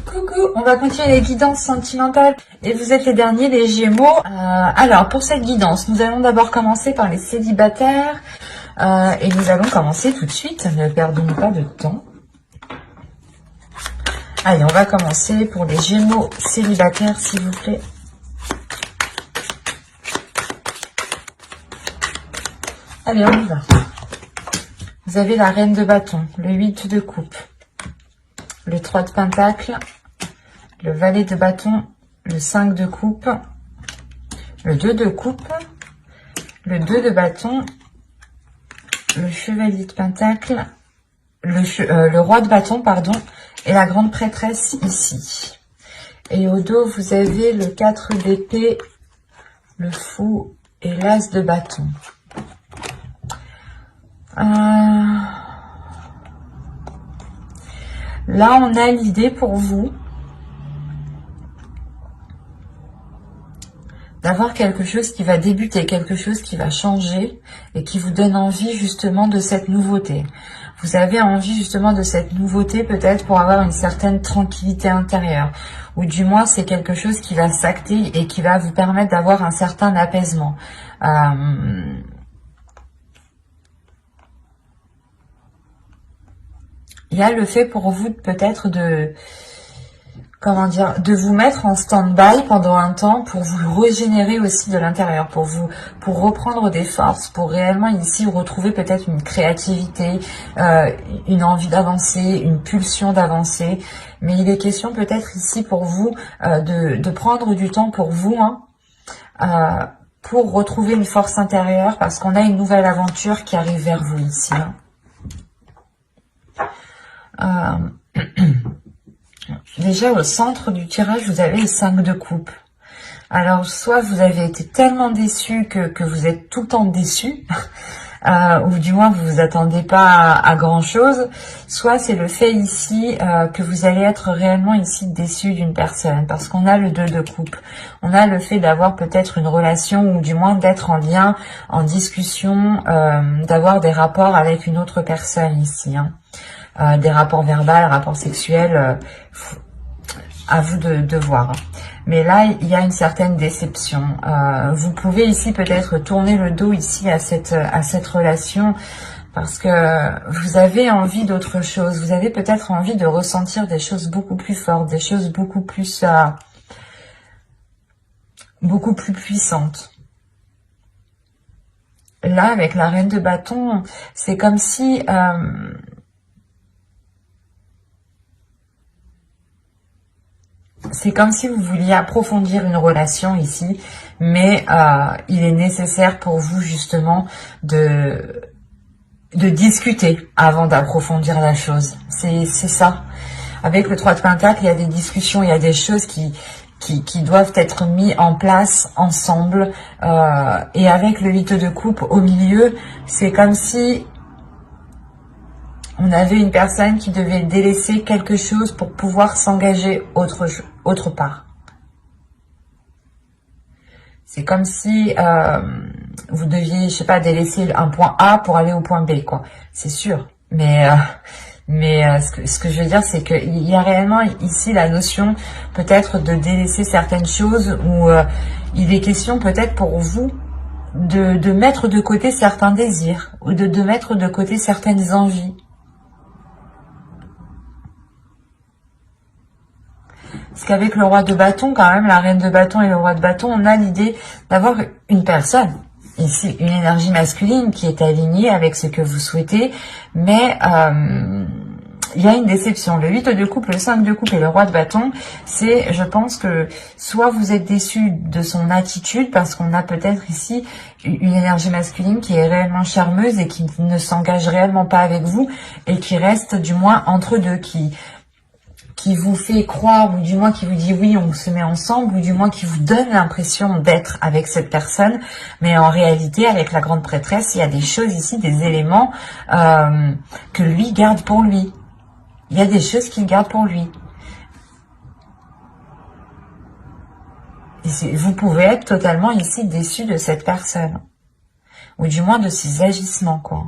Coucou, on va continuer les guidances sentimentales et vous êtes les derniers, les Gémeaux. Alors, pour cette guidance, nous allons d'abord commencer par les célibataires et nous allons commencer tout de suite, ne perdons pas de temps. Allez, on va commencer pour les Gémeaux célibataires, s'il vous plaît. Allez, on y va. Vous avez la reine de bâton, le 8 de coupe, le 3 de pentacle, le valet de bâton, le 5 de coupe, le 2 de coupe, le 2 de bâton, le chevalier de pentacle, le roi de bâton, pardon, et la grande prêtresse ici. Et au dos, vous avez le 4 d'épée, le fou et l'as de bâton. Là, on a l'idée pour vous d'avoir quelque chose qui va débuter, quelque chose qui va changer et qui vous donne envie justement de cette nouveauté. Vous avez envie justement de cette nouveauté peut-être pour avoir une certaine tranquillité intérieure. Ou du moins, c'est quelque chose qui va s'acter et qui va vous permettre d'avoir un certain apaisement. Il y a le fait pour vous peut-être de, comment dire, de vous mettre en stand-by pendant un temps pour vous régénérer aussi de l'intérieur, pour reprendre des forces, pour réellement ici retrouver peut-être une créativité, une envie d'avancer, une pulsion d'avancer. Mais il est question peut-être ici pour vous de prendre du temps pour vous, pour retrouver une force intérieure parce qu'on a une nouvelle aventure qui arrive vers vous ici. Déjà au centre du tirage, vous avez le 5 de coupe. Alors, soit vous avez été tellement déçu que vous êtes tout le temps déçu, ou du moins vous vous attendez pas à grand chose, soit c'est le fait ici que vous allez être réellement ici déçu d'une personne, parce qu'on a le 2 de coupe. On a le fait d'avoir peut-être une relation, ou du moins d'être en lien, en discussion, d'avoir des rapports avec une autre personne ici, des rapports verbaux, rapports sexuels, à vous de voir. Mais là, il y a une certaine déception. Vous pouvez ici peut-être tourner le dos ici à cette relation parce que vous avez envie d'autre chose. Vous avez peut-être envie de ressentir des choses beaucoup plus fortes, des choses beaucoup plus puissantes. Là, avec la reine de bâton, c'est comme si vous vouliez approfondir une relation ici, mais il est nécessaire pour vous justement de discuter avant d'approfondir la chose. C'est ça. Avec le 3 de pentacle, il y a des discussions, il y a des choses qui doivent être mises en place ensemble. Et avec le 8 de coupe au milieu, c'est comme si on avait une personne qui devait délaisser quelque chose pour pouvoir s'engager autre part. C'est comme si vous deviez, je sais pas, délaisser un point A pour aller au point B, quoi. C'est sûr. Mais ce que je veux dire, c'est qu'il y a réellement ici la notion peut-être de délaisser certaines choses où il est question peut-être pour vous de mettre de côté certains désirs ou de mettre de côté certaines envies. Parce qu'avec le roi de bâton, quand même, la reine de bâton et le roi de bâton, on a l'idée d'avoir une personne, ici, une énergie masculine qui est alignée avec ce que vous souhaitez, mais il y a une déception. Le 8 de coupe, le 5 de coupe et le roi de bâton, c'est, je pense que, soit vous êtes déçu de son attitude, parce qu'on a peut-être ici une énergie masculine qui est réellement charmeuse et qui ne s'engage réellement pas avec vous, et qui reste du moins entre deux, qui vous fait croire, ou du moins qui vous dit oui, on se met ensemble, ou du moins qui vous donne l'impression d'être avec cette personne, mais en réalité, avec la grande prêtresse, il y a des choses ici, des éléments que lui garde pour lui. Il y a des choses qu'il garde pour lui. Et vous pouvez être totalement ici déçu de cette personne, ou du moins de ses agissements, quoi.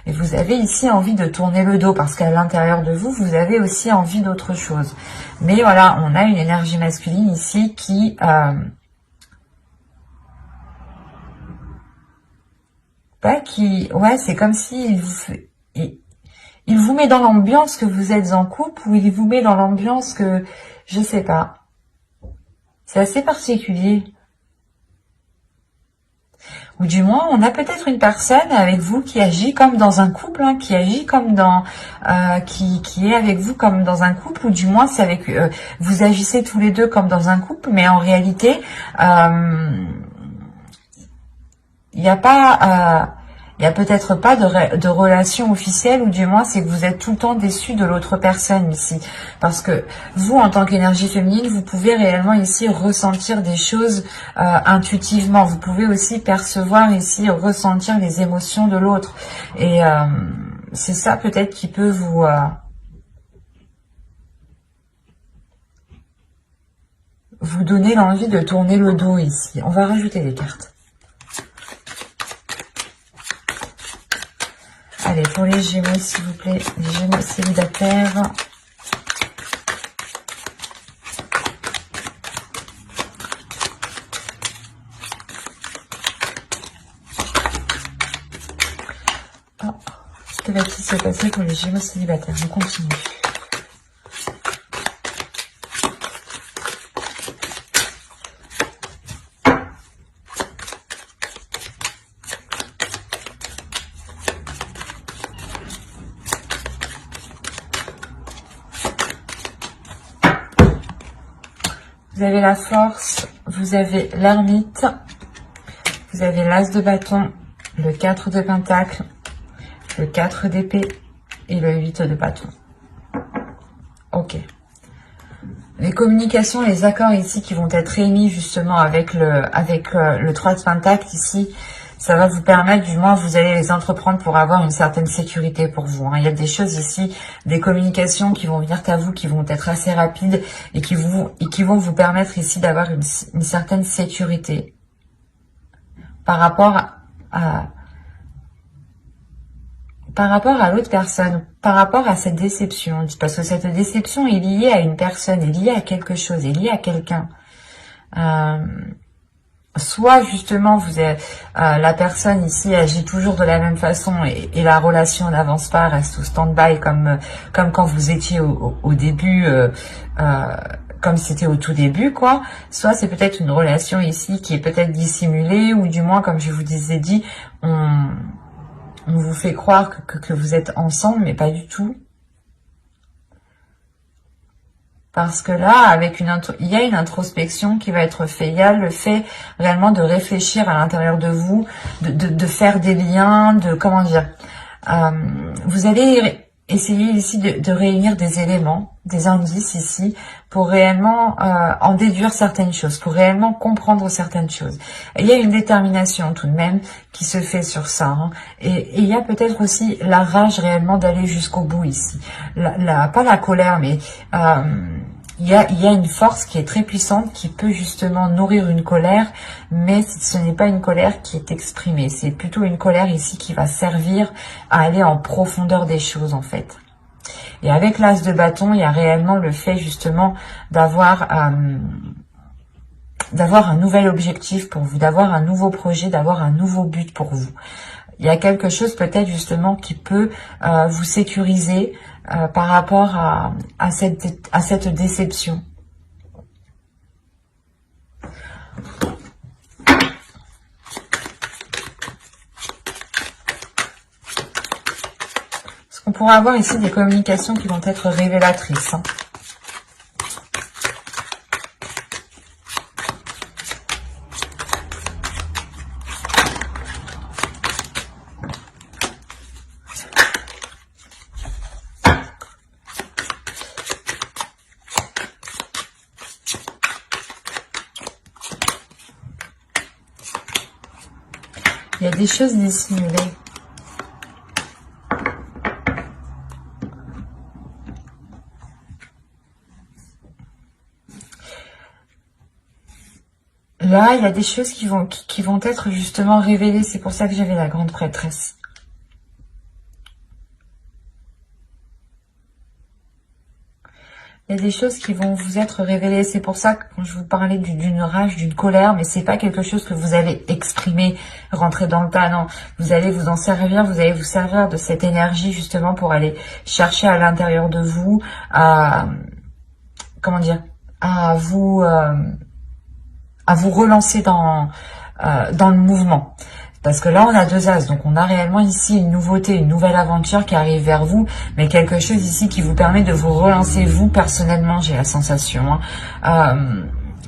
Et vous avez ici envie de tourner le dos parce qu'à l'intérieur de vous, vous avez aussi envie d'autre chose. Mais voilà, on a une énergie masculine ici qui... ouais, c'est comme si il vous met dans l'ambiance que vous êtes en couple ou il vous met dans l'ambiance que... Je sais pas. C'est assez particulier. Ou du moins, on a peut-être une personne avec vous qui agit comme dans un couple, hein, qui agit comme dans... qui est avec vous comme dans un couple, ou du moins, c'est avec... vous agissez tous les deux comme dans un couple, mais en réalité, il n'y a pas... il n'y a peut-être pas de relation officielle, ou du moins c'est que vous êtes tout le temps déçu de l'autre personne ici. Parce que vous, en tant qu'énergie féminine, vous pouvez réellement ici ressentir des choses intuitivement. Vous pouvez aussi percevoir ici, ressentir les émotions de l'autre. Et c'est ça peut-être qui peut vous donner l'envie de tourner le dos ici. On va rajouter des cartes. Allez, pour les Gémeaux, s'il vous plaît, les Gémeaux célibataires. Oh, que va-t-il se passer pour les Gémeaux célibataires? On continue. Vous avez la force, vous avez l'ermite, vous avez l'as de bâton, le 4 de pentacle, le 4 d'épée et le 8 de bâton. Ok. Les communications, les accords ici qui vont être émis justement avec le 3 de pentacle ici, ça va vous permettre, du moins vous allez les entreprendre pour avoir une certaine sécurité pour vous. Hein. Il y a des choses ici, des communications qui vont venir à vous, qui vont être assez rapides et qui vont vous permettre ici d'avoir une certaine sécurité par rapport à l'autre personne, par rapport à cette déception. Parce que cette déception est liée à une personne, est liée à quelque chose, est liée à quelqu'un. Soit justement la personne ici agit toujours de la même façon et la relation n'avance pas, reste au stand-by comme quand vous étiez au début, comme c'était au tout début, quoi. Soit c'est peut-être une relation ici qui est peut-être dissimulée, ou du moins, comme je vous disais dit, on vous fait croire que vous êtes ensemble, mais pas du tout. Parce que là, il y a une introspection qui va être faite. Il y a le fait réellement de réfléchir à l'intérieur de vous, de faire des liens, comment dire. Vous allez essayer ici de réunir des éléments, des indices ici, pour réellement en déduire certaines choses, pour réellement comprendre certaines choses. Et il y a une détermination tout de même qui se fait sur ça. Hein. Et il y a peut-être aussi la rage réellement d'aller jusqu'au bout ici. Pas la colère, mais... il y a une force qui est très puissante, qui peut justement nourrir une colère, mais ce n'est pas une colère qui est exprimée. C'est plutôt une colère ici qui va servir à aller en profondeur des choses, en fait. Et avec l'as de bâton, il y a réellement le fait justement d'avoir un nouvel objectif pour vous, d'avoir un nouveau projet, d'avoir un nouveau but pour vous. Il y a quelque chose peut-être justement qui peut vous sécuriser par rapport à cette déception. Parce qu'on pourra avoir ici des communications qui vont être révélatrices. Hein. Il y a des choses dissimulées. Là, il y a des choses qui vont être justement révélées. C'est pour ça que j'avais la grande prêtresse. Il y a des choses qui vont vous être révélées. C'est pour ça que quand je vous parlais d'une rage, d'une colère, mais c'est pas quelque chose que vous allez exprimer, rentrer dans le tas, non. Vous allez vous en servir, vous allez vous servir de cette énergie justement pour aller chercher à l'intérieur de vous, à, comment dire, à vous relancer dans le mouvement. Parce que là, on a 2 as, donc on a réellement ici une nouveauté, une nouvelle aventure qui arrive vers vous, mais quelque chose ici qui vous permet de vous relancer, vous, personnellement, j'ai la sensation.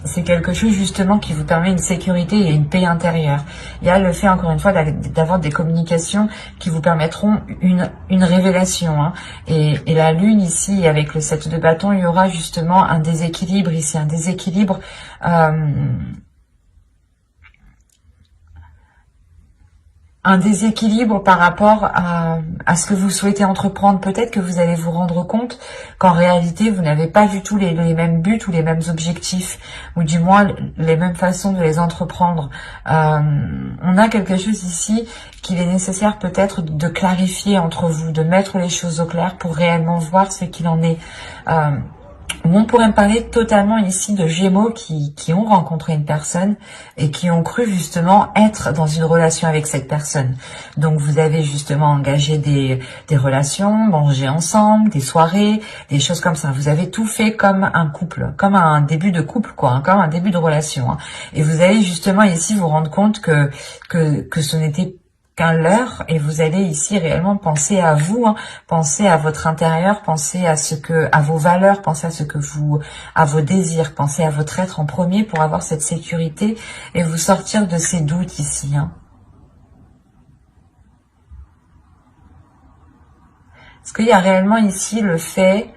C'est quelque chose, justement, qui vous permet une sécurité et une paix intérieure. Il y a le fait, encore une fois, d'avoir des communications qui vous permettront une révélation. Et la lune, ici, avec le 7 de bâton, il y aura justement un déséquilibre ici, un déséquilibre... un déséquilibre par rapport à ce que vous souhaitez entreprendre. Peut-être que vous allez vous rendre compte qu'en réalité, vous n'avez pas du tout les mêmes buts ou les mêmes objectifs, ou du moins les mêmes façons de les entreprendre. On a quelque chose ici qu'il est nécessaire peut-être de clarifier entre vous, de mettre les choses au clair pour réellement voir ce qu'il en est. On pourrait me parler totalement ici de Gémeaux qui ont rencontré une personne et qui ont cru justement être dans une relation avec cette personne. Donc vous avez justement engagé des relations, mangé ensemble, des soirées, des choses comme ça. Vous avez tout fait comme un couple, comme un début de couple, quoi, comme un début de relation. Et vous allez justement ici vous rendre compte que ce n'était qu'un leurre, et vous allez ici réellement penser à vous, penser à votre intérieur, penser à vos valeurs, penser à vos désirs, penser à votre être en premier pour avoir cette sécurité et vous sortir de ces doutes ici. Est-ce qu'il y a réellement ici le fait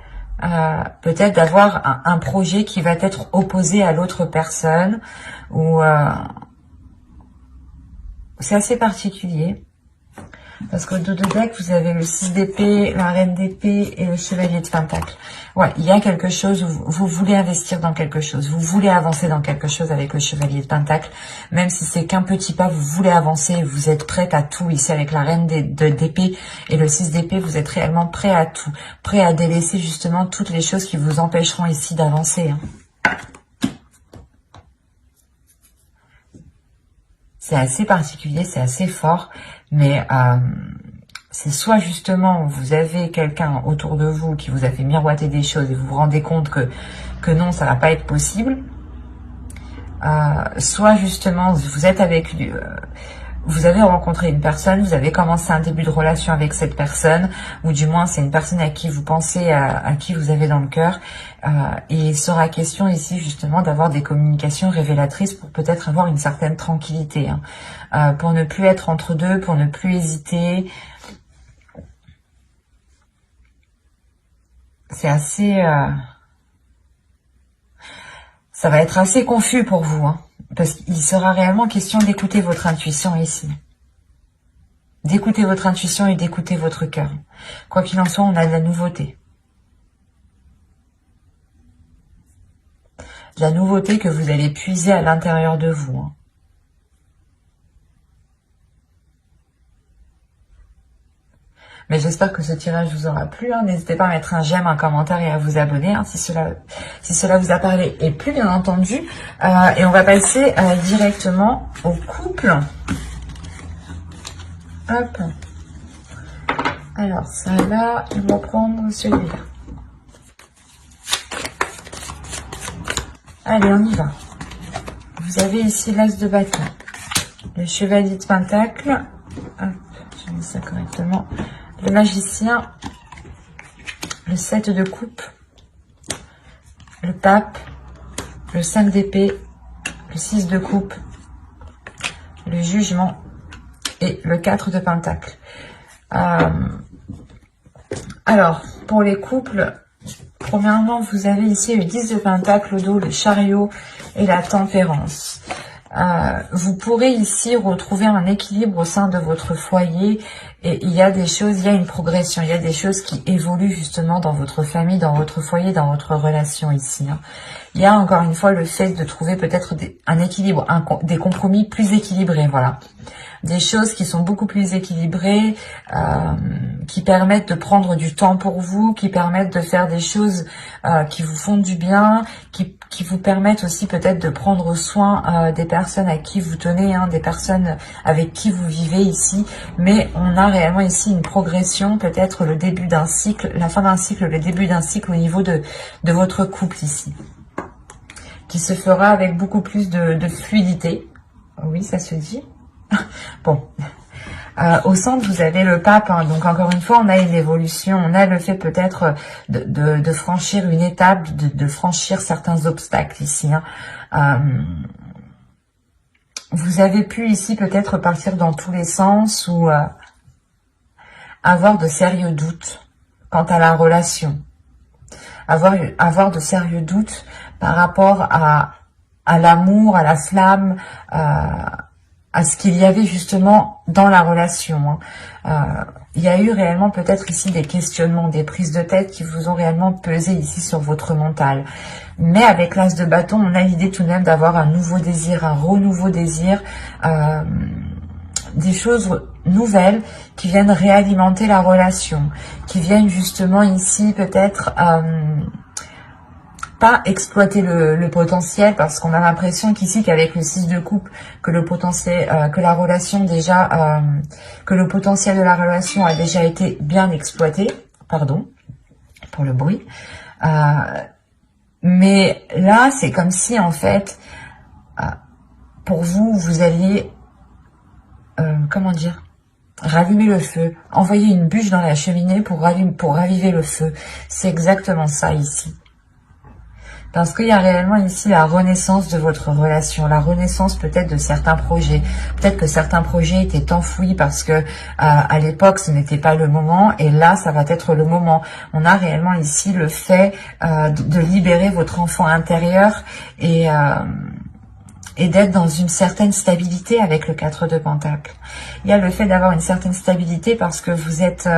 peut-être d'avoir un projet qui va être opposé à l'autre personne, ou c'est assez particulier, parce qu'au dos de deck, vous avez le 6 d'épée, la reine d'épée et le chevalier de pentacle. Ouais, il y a quelque chose où vous voulez investir dans quelque chose, vous voulez avancer dans quelque chose avec le chevalier de pentacle, même si c'est qu'un petit pas, vous voulez avancer, vous êtes prête à tout. Ici, avec la reine d'épée et le 6 d'épée, vous êtes réellement prêt à tout, prêt à délaisser justement toutes les choses qui vous empêcheront ici d'avancer. C'est assez particulier, c'est assez fort, mais c'est soit justement vous avez quelqu'un autour de vous qui vous a fait miroiter des choses et vous vous rendez compte que non, ça va pas être possible, soit justement vous êtes avec lui, vous avez rencontré une personne, vous avez commencé un début de relation avec cette personne, ou du moins c'est une personne à qui vous pensez, à qui vous avez dans le cœur, et il sera question ici justement d'avoir des communications révélatrices pour peut-être avoir une certaine tranquillité, pour ne plus être entre deux, pour ne plus hésiter. C'est assez... ça va être assez confus pour vous, parce qu'il sera réellement question d'écouter votre intuition ici. D'écouter votre intuition et d'écouter votre cœur. Quoi qu'il en soit, on a de la nouveauté. De la nouveauté que vous allez puiser à l'intérieur de vous. Mais j'espère que ce tirage vous aura plu. N'hésitez pas à mettre un j'aime, un commentaire et à vous abonner si cela vous a parlé et plu, bien entendu. Et on va passer directement au couple. Hop. Alors, ça là, on va prendre celui-là. Allez, on y va. Vous avez ici l'as de bâton, le chevalier de pentacle. Hop, je mets ça correctement. Le magicien, le 7 de coupe, le pape, le 5 d'épée, le 6 de coupe, le jugement et le 4 de pentacle. Alors, pour les couples, premièrement, vous avez ici le 10 de pentacle au dos, le chariot et la tempérance. Vous pourrez ici retrouver un équilibre au sein de votre foyer, et il y a des choses, il y a une progression, il y a des choses qui évoluent justement dans votre famille, dans votre foyer, dans votre relation ici. Il y a encore une fois le fait de trouver peut-être un équilibre, des compromis plus équilibrés, voilà. des choses qui sont beaucoup plus équilibrées, qui permettent de prendre du temps pour vous, qui permettent de faire des choses qui vous font du bien, qui vous permettent aussi peut-être de prendre soin des personnes à qui vous tenez, hein, des personnes avec qui vous vivez ici. Mais on a réellement ici une progression, peut-être le début d'un cycle, la fin d'un cycle, le début d'un cycle au niveau de votre couple ici, qui se fera avec beaucoup plus de fluidité. Oui, ça se dit. Bon. Au centre, vous avez le pape, hein, donc encore une fois, on a une évolution, on a le fait peut-être de franchir une étape, de franchir certains obstacles ici. Hein. Vous avez pu ici peut-être partir dans tous les sens ou avoir de sérieux doutes quant à la relation. Avoir de sérieux doutes par rapport à l'amour, à la flamme, à ce qu'il y avait justement dans la relation. Il y a eu réellement peut-être ici des questionnements, des prises de tête qui vous ont réellement pesé ici sur votre mental. Mais avec l'as de bâton, on a l'idée tout de même d'avoir un nouveau désir, un renouveau désir, des choses nouvelles qui viennent réalimenter la relation, qui viennent justement ici peut-être pas exploiter le potentiel, parce qu'on a l'impression qu'ici qu'avec le 6 de coupe, que le potentiel, que la relation déjà, que le potentiel de la relation a déjà été bien exploité, pardon pour le bruit, mais là c'est comme si en fait pour vous, vous alliez comment dire, rallumer le feu, envoyer une bûche dans la cheminée pour raviver le feu. C'est exactement ça ici. Parce qu'il y a réellement ici la renaissance de votre relation, la renaissance peut-être de certains projets. Peut-être que certains projets étaient enfouis parce que à l'époque ce n'était pas le moment, et là ça va être le moment. On a réellement ici le fait de libérer votre enfant intérieur et d'être dans une certaine stabilité avec le 4 de Pentacle. Il y a le fait d'avoir une certaine stabilité parce que vous êtes...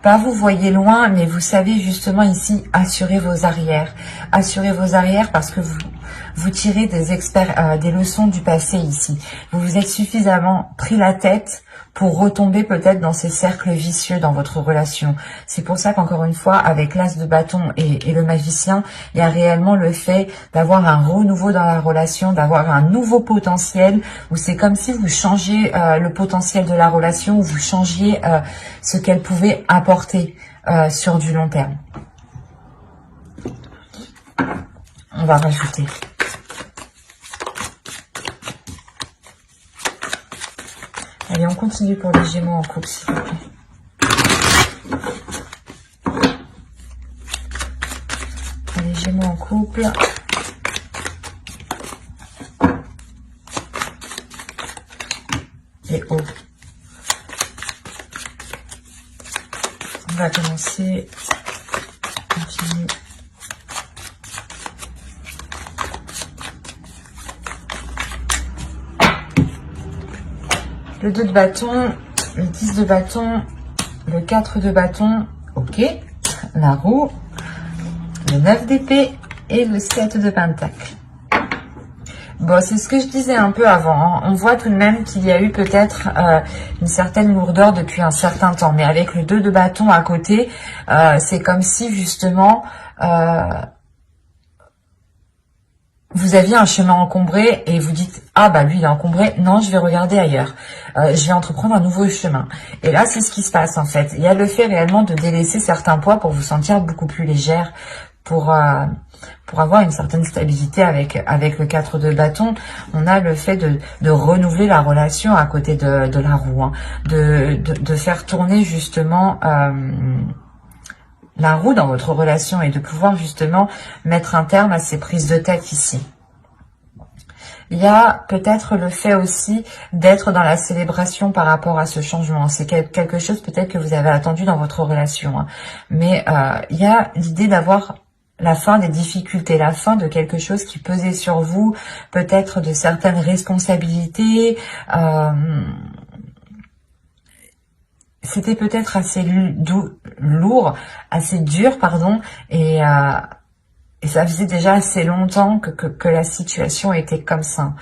pas vous voyez loin, mais vous savez justement ici assurer vos arrières. Assurer vos arrières parce que vous tirez des leçons du passé ici. Vous vous êtes suffisamment pris la tête pour retomber peut-être dans ces cercles vicieux dans votre relation. C'est pour ça qu'encore une fois, avec l'as de bâton et le magicien, il y a réellement le fait d'avoir un renouveau dans la relation, d'avoir un nouveau potentiel, où c'est comme si vous changiez le potentiel de la relation, où vous changiez ce qu'elle pouvait apporter sur du long terme. On va rajouter. Allez, on continue pour les Gémeaux en couple, s'il vous plaît. Les Gémeaux en couple. Et haut. On va commencer. Continue. Le 2 de bâton, le 10 de bâton, le 4 de bâton, ok, la roue, le 9 d'épée et le 7 de pentacle. Bon, c'est ce que je disais un peu avant, hein. On voit tout de même qu'il y a eu peut-être une certaine lourdeur depuis un certain temps, mais avec le 2 de bâton à côté, c'est comme si justement... vous aviez un chemin encombré et vous dites « Ah bah lui il est encombré, non je vais regarder ailleurs, je vais entreprendre un nouveau chemin ». Et là c'est ce qui se passe en fait. Il y a le fait réellement de délaisser certains poids pour vous sentir beaucoup plus légère, pour avoir une certaine stabilité avec le 4 de bâton. On a le fait de renouveler la relation à côté de la roue, hein, de faire tourner justement... la roue dans votre relation et de pouvoir justement mettre un terme à ces prises de tête ici. Il y a peut-être le fait aussi d'être dans la célébration par rapport à ce changement. C'est quelque chose peut-être que vous avez attendu dans votre relation. Hein. Mais il y a l'idée d'avoir la fin des difficultés, la fin de quelque chose qui pesait sur vous, peut-être de certaines responsabilités, c'était peut-être assez lourd, assez dur, pardon, et ça faisait déjà assez longtemps que la situation était comme ça.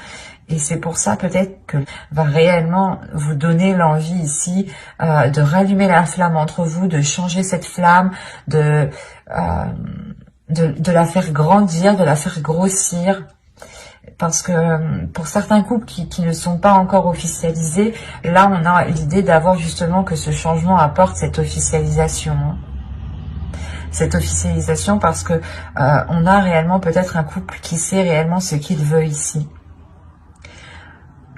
Et c'est pour ça peut-être que va réellement vous donner l'envie ici de rallumer la flamme entre vous, de changer cette flamme, de la faire grandir, de la faire grossir. Parce que pour certains couples qui ne sont pas encore officialisés, là on a l'idée d'avoir justement que ce changement apporte cette officialisation. Cette officialisation parce que on a réellement peut-être un couple qui sait réellement ce qu'il veut ici.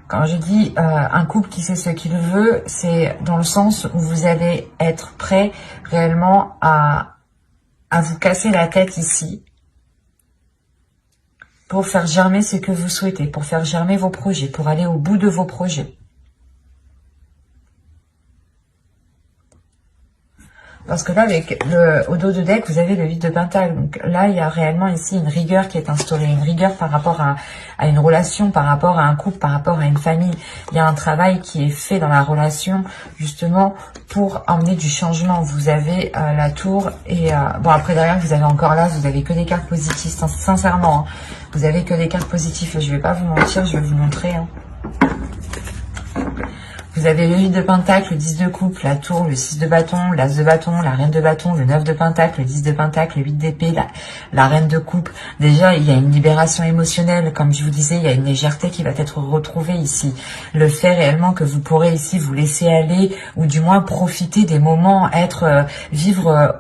Quand je dis un couple qui sait ce qu'il veut, c'est dans le sens où vous allez être prêt réellement à vous casser la tête ici pour faire germer ce que vous souhaitez, pour faire germer vos projets, pour aller au bout de vos projets. Parce que là, avec au dos de deck, vous avez le 8 de Pentacle. Donc là, il y a réellement ici une rigueur qui est instaurée. Une rigueur par rapport à une relation, par rapport à un couple, par rapport à une famille. Il y a un travail qui est fait dans la relation, justement, pour emmener du changement. Vous avez la tour et... bon, après, derrière, vous avez encore là, vous avez que des cartes positives. Sincèrement, hein, vous avez que des cartes positives. Je vais pas vous mentir, je vais vous montrer. Hein. Vous avez le 8 de Pentacle, le 10 de coupe, la tour, le 6 de bâton, l'as de bâton, la reine de bâton, le 9 de Pentacle, le 10 de Pentacle, le 8 d'épée, la reine de coupe. Déjà, il y a une libération émotionnelle. Comme je vous disais, il y a une légèreté qui va être retrouvée ici. Le fait réellement que vous pourrez ici vous laisser aller ou du moins profiter des moments, vivre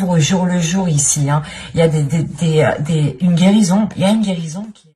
au jour le jour ici. Hein. Il y a une guérison. Il y a une guérison qui...